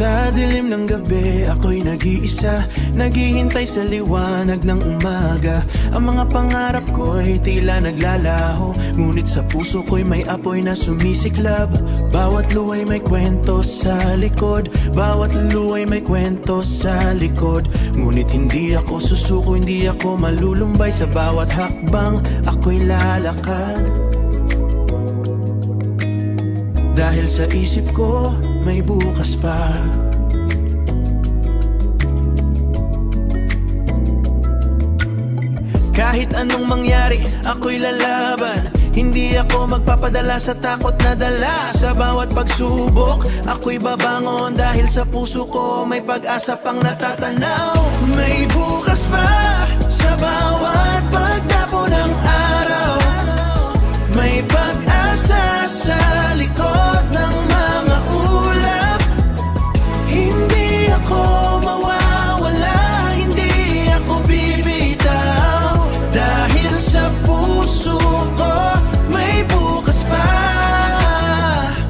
Sa dilim ng gabi, ako'y nag-iisa, naghihintay sa liwanag ng umaga. Ang mga pangarap ko'y tila naglalaho, ngunit sa puso ko'y may apoy na sumisiklab. Bawat luway may kwento sa likod, bawat luway may kwento sa likod. Ngunit hindi ako susuko, hindi ako malulumbay. Sa bawat hakbang, ako'y lalakad. Dahil sa isip ko, may bukas pa. Kahit anong mangyari, ako'y lalaban. Hindi ako magpapadala sa takot na dala. Sa bawat pagsubok, ako'y babangon. Dahil sa puso ko, may pag-asa pang natatanaw. May bukas pa sa bawat pagdapo ng araw. May pag-asa sa likod ng mga ulap. Hindi ako mawawala, hindi ako bibitaw. Dahil sa puso ko, may bukas pa.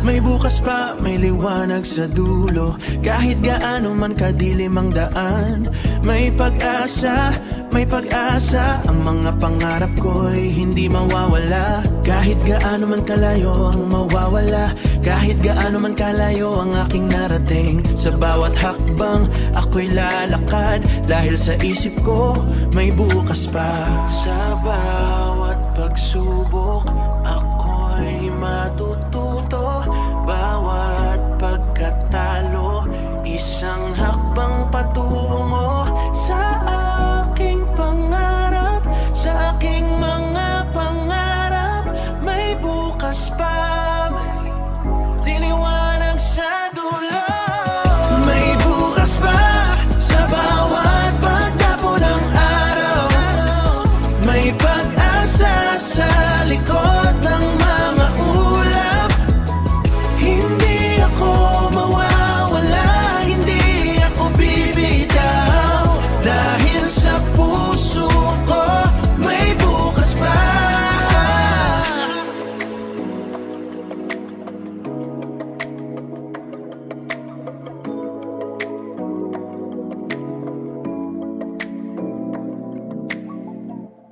May bukas pa, may liwanag sa dulo. Kahit gaano man kadilim ang daan, may pag-asa, may pag-asa. Ang mga pangarap ko'y hindi mawawala. Kahit gaano man kalayo ang mawawala, kahit gaano man kalayo ang aking narating. Sa bawat hakbang, ako'y lalakad. Dahil sa isip ko, may bukas pa. Sa bawat pagsubok, ako'y matututo. Bawat pagkatalo, isang hakbang patungo sa aking pangarap, sa aking mga pangarap. May bukas pa, may liliwanag sa dulo. May bukas pa sa bawat pagdapo ng araw. May pag-asa sa likod ng mga ulap. Hindi ako mawawala, hindi ako bibitaw. Dahil sa puso ko, may bukas pa.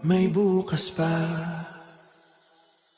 May bukas pa.